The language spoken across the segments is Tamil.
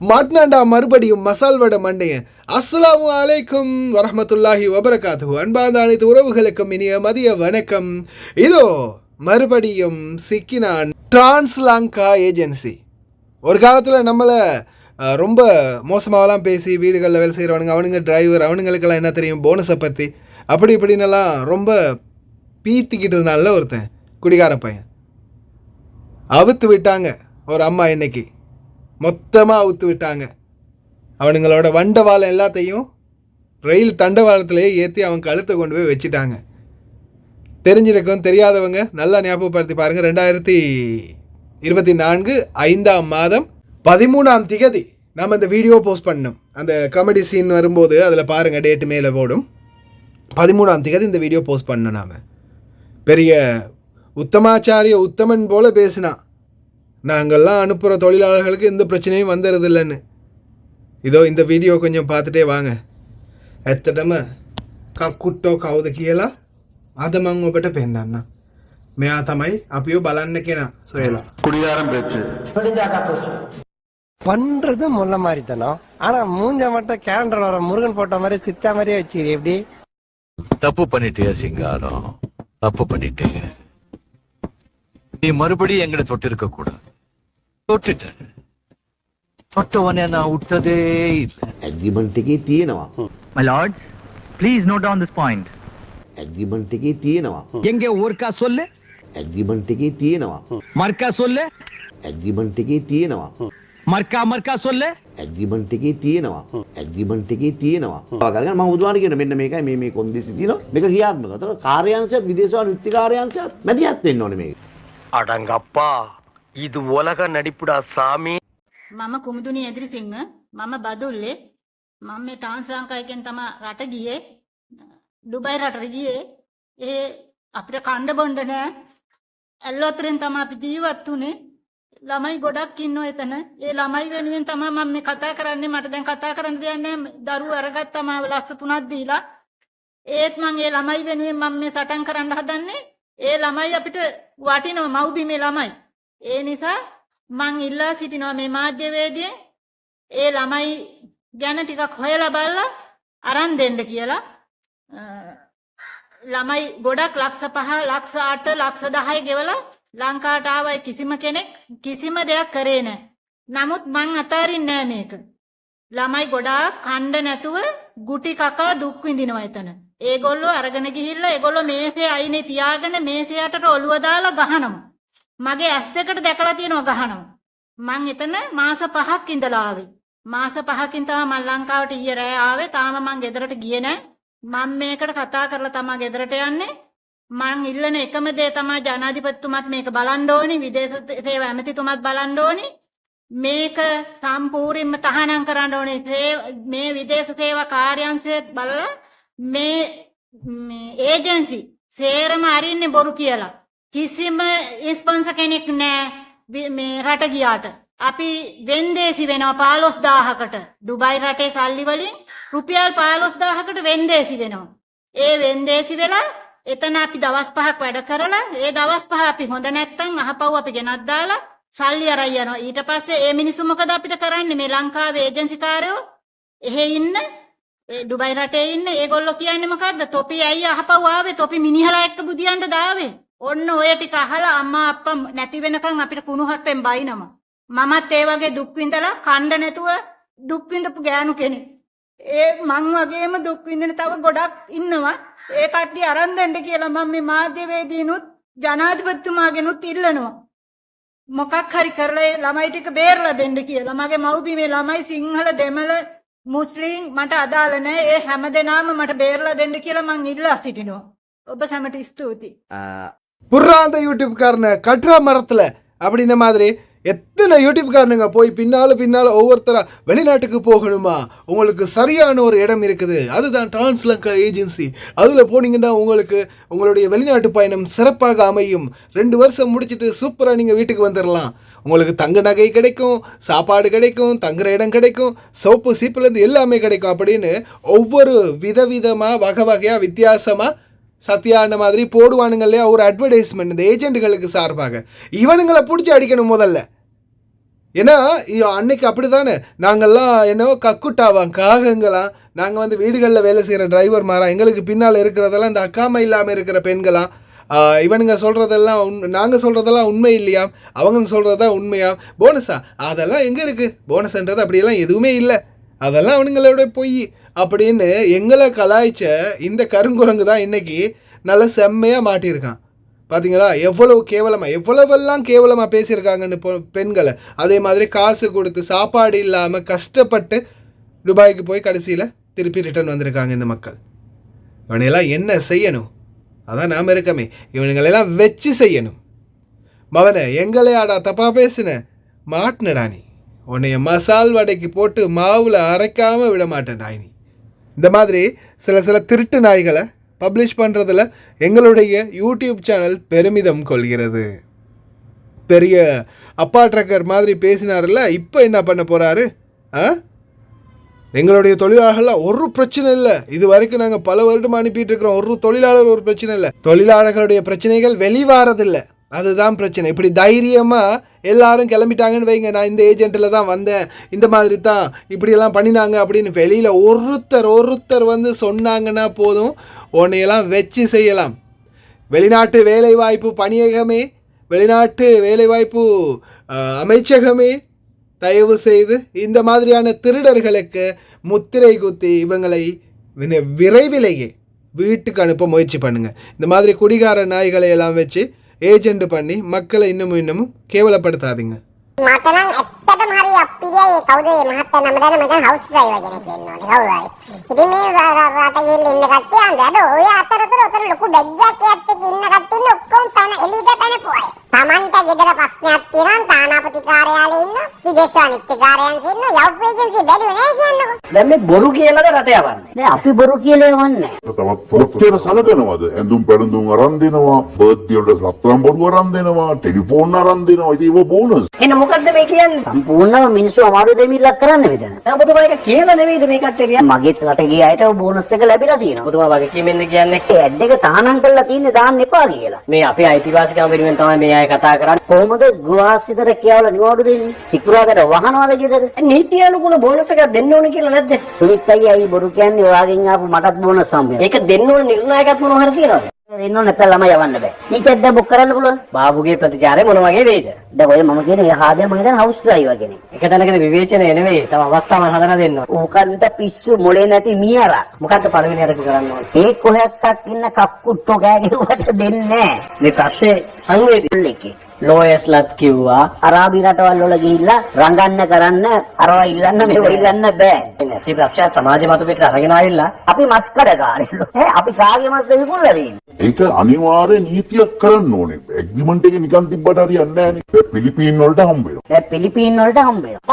மாட்னாண்டா மறுபடியும் மசால் வடை மண்டையன். அஸ்ஸலாமு அலைக்கும் வரஹ்மத்துல்லாஹி வபரகாத்துஹு. அன்பார்ந்த அனைத்து உறவுகளுக்கும் இனிய மதிய வணக்கம். இதோ மறுபடியும் சிக்கினான் டிரான்ஸ்லங்கா ஏஜென்சி. ஒரு காலத்தில் நம்மளை ரொம்ப மோசமாகலாம் பேசி வீடுகளில் வேலை செய்கிறவனுங்க, அவனுங்க டிரைவர், அவனுங்களுக்கெல்லாம் என்ன தெரியும் போனஸை பற்றி அப்படி இப்படின்னெல்லாம் ரொம்ப பீத்திக்கிட்டு இருந்தால ஒருத்தன் குடிகார பையன் அவுத்து விட்டாங்க. ஒரு அம்மா இன்னைக்கு மொத்தமாக அவுத்து விட்டாங்க. அவனுங்களோட வண்டவாளம் எல்லாத்தையும் ரயில் தண்டவாளத்திலேயே ஏற்றி அவன் கழுத்தை கொண்டு போய் வச்சுட்டாங்க. தெரிஞ்சிருக்கும், தெரியாதவங்க நல்லா ஞாபகப்படுத்தி பாருங்கள். 2024 5ஆம் மாதம் 13ஆம் திகதி நாம் இந்த வீடியோ போஸ்ட் பண்ணோம். அந்த காமெடி சீன் வரும்போது அதில் பாருங்கள், டேட்டு மேலே போடும். 13ஆம் திகதி இந்த வீடியோ போஸ்ட் பண்ணோம். நாம் பெரிய உத்தமாச்சாரிய உத்தமன் போல் பேசினான். நாங்கள்லாம் அனுப்புகிற தொழிலாளர்களுக்கு எந்த பிரச்சனையும் வந்துடுறதில்லைன்னு. இதோ இந்த வீடியோ கொஞ்சம் பார்த்துட்டே வாங்க. ඇත්තටම කක්කුට්ටෝ කවුද කියලා අද මම ඔබට පෙන්නන්නම්. මෙයා තමයි අපිව බලන්න කෙනා සොයලා. குடிகாரம் பேச்சு பண்றது முள்ள மாதிரி தானோ, ஆனா மூஞ்ச மட்டும் கேலண்டர்ல வர முருகன் போட்டோ மாதிரி சிரிச்சா மாதிரியே வச்சிரு. எப்படி தப்பு பண்ணிட்டே சிங்காரம், தப்பு பண்ணிட்டே. நீ மறுபடியும் எங்கட தொட்டு இருக்க கூடாது. தொட்டுட்ட தொட்டவனே நான் விட்டதே இல்லை. ඇග්‍රිමන්ට් එකේ තියෙනවා. My lords, please note down this point. Agreement එකේ තියෙනවා. எங்கே ஊர்க்கா சொல்லு, ඇග්‍රිමන්ට් එකේ තියෙනවා. மர்க்கா சொல்லு, ඇග්‍රිමන්ට් එකේ තියෙනවා. மர்க்கா மர்க்கா சொல்லு. ඇග්‍රිමන්ට් එකේ තියෙනවා. ඇග්‍රිමන්ට් එකේ තියෙනවා. කරගෙන මම උදාහරණ කියන මෙන්න මේකයි මේ කොන්දේසි තියෙනවා. මේක ක්‍රියාත්මක. ඒතර කාර්යාංශයත් විදේශ වෘත්ති කාර්යාංශයත් මැදිහත් වෙන්න ඕනේ මේක. අඩංගප්පා இது உலக நடிப்புடா சாமி. මම කුමුදුනි එදිරිසිංහ, මම බදුල්ලේ. මම මේ ට්‍රාන්ස්ලංකා එකෙන් තමයි රට ගියේ, ඩුබයි රටට ගියේ. ඒ අපිට කණ්ඩ බොණ්ඩ නෑ, ඇල්ලොතරෙන් තමයි අපි ජීවත් වුනේ. ළමයි ගොඩක් ඉන්නවා එතන. ඒ ළමයි වෙනුවෙන් තමයි මම මේ කතා කරන්නේ. මට දැන් කතා කරන්න දෙයක් නෑ. දරුවෝ අරගත්තාම ලක්ෂ 3ක් දීලා. ඒත් මම ඒ ළමයි වෙනුවෙන් මම මේ සටන් කරන්න හදන්නේ. ඒ ළමයි අපිට වටිනවා, මව්බිමේ ළමයි. ඒ නිසා මං ඉල්ලා සිටිනවා මේ මාධ්‍යවේදියෙන් ඒ ළමයි ගැන ටිකක් හොයලා බලලා අරන් දෙන්න කියලා. ළමයි ගොඩක් ලක්ෂ 5, ලක්ෂ 8, ලක්ෂ 10 ගෙවලා ලංකාවට ආවයි. කිසිම කෙනෙක් කිසිම දෙයක් කරේ නැහැ. නමුත් මං අතාරින්නේ නැහැ මේක. ළමයි ගොඩාක් කණ්ඩ නැතුව ගුටි කකා දුක් විඳිනවා එතන. ඒගොල්ලෝ අරගෙන ගිහිල්ලා ඒගොල්ලෝ මේසේ අයිනේ තියාගෙන මේසේ යටට ඔළුව දාලා ගහනවා. මගේ ඇස් දෙකට දැකලා තියෙනවා ගහනවා. මං එතන මාස 5ක් ඉඳලා ආවේ. මාස 5කින් තමයි මම ලංකාවට ඊයේ රෑ ආවේ. තාම මං ගෙදරට ගියේ නැහැ. මම මේකට කතා කරලා තමයි ගෙදරට යන්නේ. මං ඉල්ලන එකම දේ තමයි ජනාධිපතිතුමත් මේක බලන්න ඕනි, විදේශ සේවා ඇමතිතුමත් බලන්න ඕනි. මේක සම්පූර්ණයෙන්ම තහනම් කරන්න ඕනේ. මේ විදේශ සේවා කාර්යාංශය බලලා මේ ඒජන්සි සේරම අරින්නේ බොරු කියලා. කිසිම ස්පොන්සර් කෙනෙක් නැහැ මේ රට ගියාට. අපි වෙන්දේසි වෙනවා 15000කට. ඩුබයි රටේ සල්ලි වලින් රුපියල් 15000කට වෙන්දේසි වෙනවා. ඒ වෙන්දේසි වෙලා එතන අපි දවස් 5ක් වැඩ කරලා ඒ දවස් 5 අපි හොඳ නැත්තම් අහපව් අපි ගෙනත් දාලා සල්ලි අරන් යනවා. ඊට පස්සේ ඒ මිනිස්සු මොකද අපිට කරන්නේ? මේ ලංකාවේ ඒජන්සි කාර්යෝ එහෙ ඉන්න ඩුබයි රටේ ඉන්න ඒගොල්ලෝ කියන්නේ මොකද්ද? තොපි ඇයි අහපව් ආවේ? තොපි මිනිහලා එක්ක බුදියන්න දාවේ. ඔන්න ඔය ටික අහලා අම්මා අප්පා නැති වෙනකන් අපිට කුණුහරුපෙන් බයිනවා. මමත් ඒ වගේ දුක් විඳලා කණ්ඩ නැතුව දුක් විඳපු ගෑනු කෙනෙක්. ඒ මං වගේම දුක් විඳින තව ගොඩක් ඉන්නවා. ඒ කට්ටිය අරන් දෙන්න කියලා මම මේ මාධ්‍යවේදීනුත් ජනාධිපතිතුමාගෙනුත් ඉල්ලනවා. මොකක් හරි කරලා ළමයි ටික බේරලා දෙන්න කියලා. මගේ මව්බිමේ ළමයි සිංහල, දෙමළ, මුස්ලිම් මට අදාළ නැහැ. ඒ හැමදෙනාම මට බේරලා දෙන්න කියලා මං ඉල්ලා සිටිනවා. ඔබ සැමට ස්තුතියි. புர்ராந்த யூடியூப்காரனை கட்டுற மரத்தில் அப்படின்ன மாதிரி எத்தனை யூடியூப்காரனுங்க போய் பின்னால் ஒவ்வொருத்தராக வெளிநாட்டுக்கு போகணுமா, உங்களுக்கு சரியான ஒரு இடம் இருக்குது, அதுதான் டிரான்ஸ்லங்கா ஏஜென்சி. அதில் போனீங்கன்னா உங்களுக்கு உங்களுடைய வெளிநாட்டு பயணம் சிறப்பாக அமையும். 2 வருஷம் முடிச்சுட்டு சூப்பராக நீங்கள் வீட்டுக்கு வந்துடலாம். உங்களுக்கு தங்க நகை கிடைக்கும், சாப்பாடு கிடைக்கும், தங்குற இடம் கிடைக்கும், சோப்பு சீப்புலேருந்து எல்லாமே கிடைக்கும் அப்படின்னு ஒவ்வொரு விதவிதமாக வகை வகையாக வித்தியாசமாக சத்யா அந்த மாதிரி போடுவானுங்க இல்லையா ஒரு அட்வர்டைஸ்மெண்ட் இந்த ஏஜென்ட்டுகளுக்கு சார்பாக. இவனுங்களை பிடிச்சி அடிக்கணும் முதல்ல. ஏன்னா அன்னைக்கு அப்படி தானே நாங்கள்லாம் என்னவோ கக்குட்டாவாம் காகங்களாம், நாங்கள் வந்து வீடுகளில் வேலை செய்கிற டிரைவர் மாறா, எங்களுக்கு பின்னால் இருக்கிறதெல்லாம் இந்த அக்காமை இல்லாமல் இருக்கிற பெண்களாம், இவனுங்க சொல்கிறதெல்லாம் நாங்கள் சொல்கிறதெல்லாம் உண்மை இல்லையாம், அவங்க சொல்கிறது தான் உண்மையாம், போனஸா அதெல்லாம் எங்கே இருக்குது, போனஸ்ன்றது அப்படியெல்லாம் எதுவுமே இல்லை, அதெல்லாம் அவனுங்களோட பொய் அப்படின்னு எங்களை கலாய்ச்ச இந்த கருங்குரங்கு தான் இன்றைக்கி நல்லா செம்மையாக மாட்டியிருக்கான். பார்த்தீங்களா எவ்வளவெல்லாம் கேவலமாக பேசியிருக்காங்கன்னு பெண்களை. அதே மாதிரி காசு கொடுத்து சாப்பாடு இல்லாமல் கஷ்டப்பட்டு துபாய்க்கு போய் கடைசியில் திருப்பி ரிட்டர்ன் வந்திருக்காங்க இந்த மக்கள். இவனையெல்லாம் என்ன செய்யணும்? அதான் நாம் இருக்கமே, இவனுங்களெல்லாம் வச்சு செய்யணும். மவனை எங்களையாடா தப்பாக பேசுன மாட்டினடா நீ, உன்னைய மசால் வடைக்கு போட்டு மாவில் அரைக்காமல் விட மாட்டேன்டா நீ. இந்த மாதிரி சில திருட்டு நாய்களை பப்ளிஷ் பண்ணுறதுல எங்களுடைய யூடியூப் சேனல் பெருமிதம் கொள்கிறது. பெரிய அப்பா ட்ரக்கர் மாதிரி பேசினார்ல, இப்போ என்ன பண்ண போகிறாரு? எங்களுடைய தொழிலாளர்கள்லாம் ஒரு பிரச்சனை இல்லை, இது வரைக்கும் நாங்கள் பல வருடம் அனுப்பிட்டு இருக்கிறோம், ஒரு தொழிலாளர் ஒரு பிரச்சனை இல்லை. தொழிலாளர்களுடைய பிரச்சனைகள் வெளிவாரதில்லை, அதுதான் பிரச்சனை. இப்படி தைரியமாக எல்லாரும் கிளம்பிட்டாங்கன்னு வைங்க, நான் இந்த ஏஜென்ட்டில் தான் வந்தேன், இந்த மாதிரி தான் இப்படியெல்லாம் பண்ணினாங்க அப்படின்னு வெளியில் ஒருத்தர் வந்து சொன்னாங்கன்னா போதும், உன்னையெல்லாம் வச்சு செய்யலாம். வெளிநாட்டு வேலைவாய்ப்பு பணியகமே, வெளிநாட்டு வேலைவாய்ப்பு அமைச்சகமே, தயவு செய்து இந்த மாதிரியான திருடர்களுக்கு முத்திரை குத்தி இவங்களை விரைவிலேயே வீட்டுக்கு அனுப்ப முயற்சி பண்ணுங்கள். இந்த மாதிரி குடிகார நாய்களை எல்லாம் வச்சு ஏஜெண்ட் பண்ணி மக்களை இன்னமும் கேவலப்படுத்தாதீங்க. මට නම් ඇත්තටම හරි අප්පිරියයි ඒ කවුද මේ මහත්තයා නම දන්න මම හවුස් ඩ්‍රයිවර් කෙනෙක් වෙන්න ඕනේ කවුරු හරි. ඉතින් මේ රට ගිහින් ඉන්න කට්ටිය අnder ඔය අතරතුර උතන ලොකු බැග්යක් එක්ක ඉන්න කට්ටිය ඔක්කොම පැන එළියට පැනපුවා. Tamanට ගෙදර ප්‍රශ්නයක් තියෙනවා තානාපති කාර්යාලයේ ඉන්න විදේශ අනිත්‍යකාරයන් ඉන්න යව් ඒජන්සි බැලුවේ නෑ කියන්නකො. දැන් මේ බොරු කියලාද රට යවන්නේ? නෑ අපි බොරු කියලා යවන්නේ. කොච්චර සලකනවද? ඇඳුම් පැළඳුම් අරන් දෙනවා, බර්ත්ඩේ වලට රත්තරන් බොරු අරන් දෙනවා, ටෙලිෆෝන් අරන් දෙනවා. ඉතින් ඒව බෝනස්. එන්න මොකද්ද මේ කියන්නේ? සම්පූර්ණව මිනිස්සු අමාරු දෙමිල්ලක් කරන්නේ මෙතන. ඔබතුමා එක කියලා නෙවෙයිද මේ කට්ටිය කියන්නේ? මගේත් රට ගිය අයට බෝනස් එක ලැබිලා තියෙනවා. ඔබතුමා වගේ කීමෙන්ද කියන්නේ? ඒ ඇඩ් එක තහනම් කරලා තියෙන්නේ දාන්න එපා කියලා. මේ අපේ අයිතිවාසිකම් වෙනුවෙන් තමයි මේ අය කතා කරන්නේ. කොහොමද ගුවාසිතර කියවලා නිවාඩු දෙන්නේ? සිකුරාදට වහනවාද ගෙදර? නීති අනුකූල බෝනස් එකක් දෙන්න ඕනේ කියලා නැද්ද? සුනිත් අයියා බොරු කියන්නේ ඔයාගෙන් ආපු මටත් බෝනස් හම්බෙනවා. ඒක දෙන්න ඕනේ නිර්ණායකත්ව මොනවා හරි තියෙනවද? දෙන්න ඕනේ නැත්නම් ළමයි යවන්න බෑ. නීතියක් දැන් බුක් කරන්න පුළුවන්. බාබුගේ ප්‍රතිචාරය මොන වගේ වෙයිද? දැන් ඔය මම කියන්නේ එහාදේ මම දැන් හවුස් ඩ්‍රයිවර් කෙනෙක්. එක තැනකද විවේචනය නෙවෙයි. තව අවස්ථාවක් හදලා දෙන්න ඕනේ. ඕකන්ට පිස්සු මොලේ නැති මියරා. මොකද්ද පළවෙනි අරක කරන්න ඕනේ? ඒ කොහොක්ක් ඉන්න කක්කුට්ටෝ කෑගෙරුවට දෙන්නේ නැහැ. මේ ප්‍රශ්නේ සංවේදීකේ ලෝයස්ලත් කිව්වා අරාබි රටවල් වල ගිහිල්ලා රංගන්න කරන්න අරවා ඉල්ලන්න මේව ඉල්ලන්න බෑ. නැති ප්‍රශ්න සමාජ මත පිට අරගෙන ආවිල්ලා අපි මස් කඩකාරයෝ. අපි කාගේ මස්ද විකුණලා දෙන්නේ? ඒක අනිවාර්ය නීතියක් කරන්න ඕනේ. ඇග්‍රීමන්ට් එකේ නිකන් තිබ්බට හරියන්නේ නැහැ නේ. පිලිපීන් වලට හම්බ වෙනවා. දැන් පිලිපීන් වලට හම්බ වෙනවා.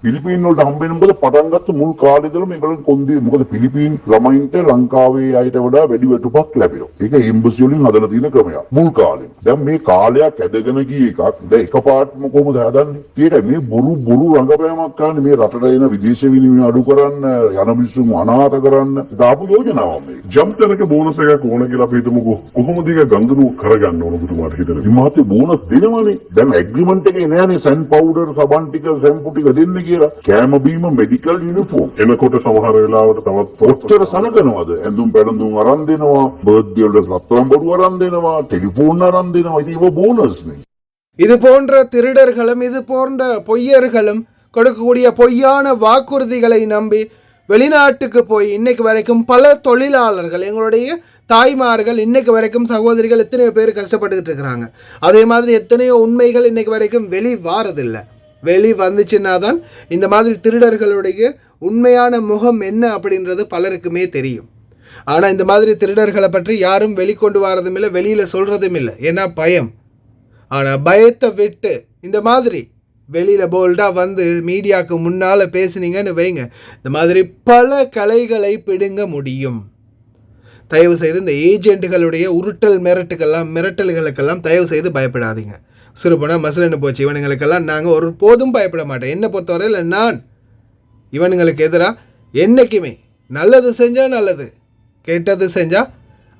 පිලිපීන් වලට හම්බ වෙන මොකද පටන් ගත්ත මුල් කාලේ ඉඳලා මේගොල්ලෝ කොන්දේ මොකද පිලිපීන් ළමයින්ට ලංකාවේ අයට වඩා වැඩි වැටුපක් ලැබෙනවා. ඒක එම්බසි වලින් හදලා තියෙන ක්‍රමයක්. මුල් කාලේ. දැන් මේ කාලයක් ඇදගෙන ගිය එකක්. දැන් එකපාරටම කොහොමද හදන්නේ? ඒකයි මේ බොරු රංගපෑමක් කරන්නේ මේ රටට එන විදේශ විනිමය අඩු කරන්න, යන මිනිස්සුන් අනාථ කරන්න. දාපු යෝජනාවක් මේ. ජම්ප් එකක බෝනස් එකක් ඕන කියලා අපි හිතමුකෝ. කොහොමද ඒක ගංගුරු කරගන්න ඕන පුතුමාට හිතලා. ඉතින් බෝනස් දෙනවනේ. දැන් ඇග්‍රීමන්ට් එකේ නෑනේ සන් පවුඩර්, සබන් ටික, සැම්පු ටික දෙන්න කියලා. කෑම බීම, මෙඩිකල් යුනිෆෝම්. එනකොට සමහර වෙලාවට තවත් ඔච්චර සලකනවද? ඇඳුම් පැළඳුම් අරන් දෙනවා, බර්ත්ඩේ වලට රත්තරන් බොරු අරන් දෙනවා, ටෙලිෆෝன் අරන් දෙනවා. ඉතින් ඒව බෝනස් නේ. இது போன்ற திருடர்களும் இது போன்ற பொய்யர்களும் கொடுக்கக்கூடிய பொய்யான வாக்குறுதிகளை நம்பி வெளிநாட்டுக்கு போய் இன்னைக்கு வரைக்கும் பல தொழிலாளர்கள், எங்களுடைய தாய்மார்கள், இன்னைக்கு வரைக்கும் சகோதரிகள் எத்தனையோ பேர் கஷ்டப்பட்டுக்கிட்டு இருக்கிறாங்க. அதே மாதிரி எத்தனையோ உண்மைகள் இன்னைக்கு வரைக்கும் வெளிவாரதில்லை. வெளி வந்துச்சுன்னா தான் இந்த மாதிரி திருடர்களுடைய உண்மையான முகம் என்ன அப்படின்றது பலருக்குமே தெரியும். ஆனால் இந்த மாதிரி திருடர்களை பற்றி யாரும் வெளிக்கொண்டு வரதும் இல்லை, வெளியில் சொல்கிறதும் இல்லை. ஏன்னா பயம். ஆனால் பயத்தை விட்டு இந்த மாதிரி வெளியில் போல்டாக வந்து மீடியாவுக்கு முன்னால் பேசுனீங்கன்னு வைங்க, இந்த மாதிரி பல கலைகளை பிடுங்க முடியும். தயவு செய்து இந்த ஏஜென்ட்டுகளுடைய உருட்டல் மிரட்டல்களுக்கெல்லாம் தயவு செய்து பயப்படாதீங்க. சிறுபோனால் மசுரன்னு போச்சு. இவனுங்களுக்கெல்லாம் நாங்கள் ஒரு போதும் பயப்பட மாட்டேன். என்னை பொறுத்தவரையில் நான் இவனுங்களுக்கு எதிராக என்றைக்குமே நல்லது செஞ்சால் நல்லது, கெட்டது செஞ்சால்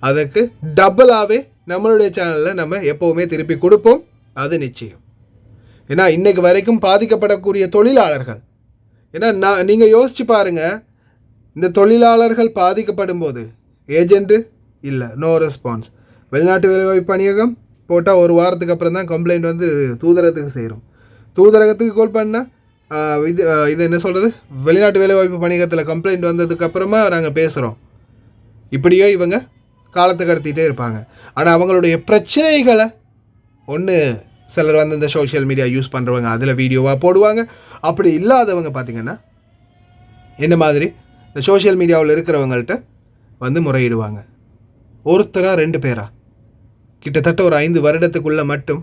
அதுக்கு டபுளாகவே நம்மளுடைய சேனலில் நம்ம எப்போவுமே திருப்பி கொடுப்போம், அது நிச்சயம். ஏன்னா இன்றைக்கு வரைக்கும் பாதிக்கப்படக்கூடிய தொழிலாளர்கள், ஏன்னா நீங்கள் யோசிச்சு பாருங்கள், இந்த தொழிலாளர்கள் பாதிக்கப்படும் போது ஏஜெண்ட்டு இல்லை, நோ ரெஸ்பான்ஸ். வெளிநாட்டு வேலைவாய்ப்பு பணியகம் போட்டால் ஒரு வாரத்துக்கு அப்புறம் தான் கம்ப்ளைண்ட் வந்து தூதரகத்துக்கு சேரும். தூதரகத்துக்கு கால் பண்ணால் இது என்ன சொல்கிறது, வெளிநாட்டு வேலைவாய்ப்பு பணியகத்தில் கம்ப்ளைண்ட் வந்ததுக்கப்புறமா நாங்கள் பேசுகிறோம். இப்படியோ இவங்க காலத்தை கடத்திகிட்டே இருப்பாங்க. ஆனால் அவங்களுடைய பிரச்சனைகளை ஒன்று சிலர் வந்து இந்த சோஷியல் மீடியா யூஸ் பண்ணுறவங்க அதில் வீடியோவாக போடுவாங்க. அப்படி இல்லாதவங்க பார்த்திங்கன்னா என்ன மாதிரி இந்த சோஷியல் மீடியாவில் இருக்கிறவங்கள்ட்ட வந்து முறையிடுவாங்க. ஒருத்தரா 2 பேரா, கிட்டத்தட்ட ஒரு 5 வருடத்துக்குள்ளே மட்டும்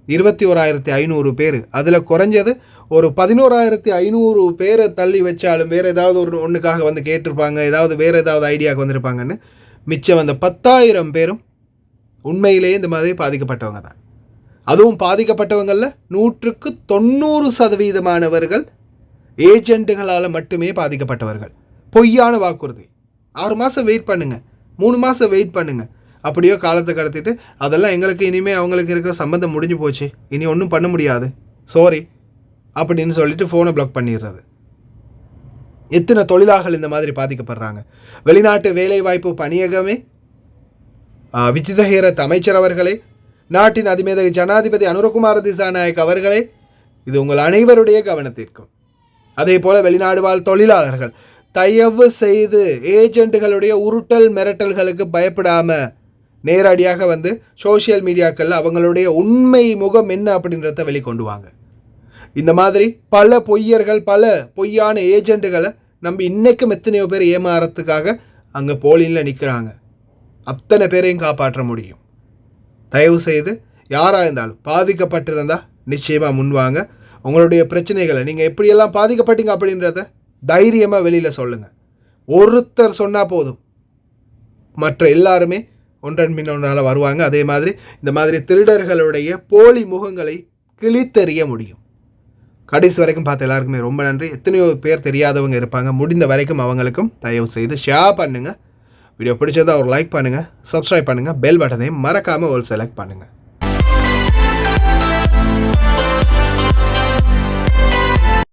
21,500 பேர், அதில் குறைஞ்சது ஒரு 11,500 பேரை தள்ளி வச்சாலும் வேறு ஏதாவது ஒன்றுக்காக வந்து கேட்டிருப்பாங்க, வேறு ஏதாவது ஐடியாவுக்கு வந்திருப்பாங்கன்னு. மிச்சம் அந்த 10,000 பேரும் உண்மையிலேயே இந்த மாதிரி பாதிக்கப்பட்டவங்க தான். அதுவும் பாதிக்கப்பட்டவங்களில் 190% ஏஜெண்ட்டுகளால் மட்டுமே பாதிக்கப்பட்டவர்கள். பொய்யான வாக்குறுதி, 6 மாதம் வெயிட் பண்ணுங்கள், 3 மாதம் வெயிட் பண்ணுங்கள், அப்படியோ காலத்தை கடத்திட்டு அதெல்லாம் எங்களுக்கு இனிமேல் அவங்களுக்கு இருக்கிற சம்பந்தம் முடிஞ்சு போச்சு, இனி ஒன்றும் பண்ண முடியாது, சாரி அப்படின்னு சொல்லிட்டு ஃபோனை பிளாக் பண்ணிடுறது. எத்தனை தொழிலாளர்கள் இந்த மாதிரி பாதிக்கப்படுறாங்க. வெளிநாட்டு வேலைவாய்ப்பு பணியகமே, விஜித ஹேரத் அமைச்சர் அவர்களே, நாட்டின் அதிமேதகு ஜனாதிபதி அனுரகுமார திசாநாயக் அவர்களே, இது உங்கள் அனைவருடைய கவனத்திற்கும். அதே போல் வெளிநாடு வாழ் தொழிலாளர்கள் தயவு செய்து ஏஜெண்ட்டுகளுடைய உருட்டல் மிரட்டல்களுக்கு பயப்படாமல் நேரடியாக வந்து சோஷியல் மீடியாக்களில் அவங்களுடைய உண்மை முகம் என்ன அப்படின்றத வெளிக்கொண்டு வாங்க. இந்த மாதிரி பல பொய்யர்கள், பல பொய்யான ஏஜெண்ட்டுகளை நம்பி இன்றைக்கும் எத்தனையோ பேர் ஏமாறத்துக்காக அங்கே போலியில் நிற்கிறாங்க. அத்தனை பேரையும் காப்பாற்ற முடியும். தயவு செய்து யாராக இருந்தாலும் பாதிக்கப்பட்டிருந்தால் நிச்சயமாக முன்வாங்க. உங்களுடைய பிரச்சனைகளை நீங்கள் எப்படியெல்லாம் பாதிக்கப்பட்டீங்க அப்படின்றத தைரியமாக வெளியில் சொல்லுங்கள். ஒருத்தர் சொன்னால் போதும், மற்ற எல்லாருமே ஒன்றன் பின் ஒன்றால் வருவாங்க. அதே மாதிரி இந்த மாதிரி திருடர்களுடைய போலி முகங்களை கிழித்தெறிய முடியும். கடைசி வரைக்கும் பார்த்த எல்லாருக்குமே ரொம்ப நன்றி. எத்தனையோ பேர் தெரியாதவங்க இருப்பாங்க, முடிந்த வரைக்கும் அவங்களுக்கும் தயவு செய்து ஷேர் பண்ணுங்கள். வீடியோ பிடிச்சதா ஒரு லைக் பண்ணுங்கள், சப்ஸ்கிரைப் பண்ணுங்கள், பெல் பட்டனையும் மறக்காமல் ஒரு செலக்ட் பண்ணுங்கள்.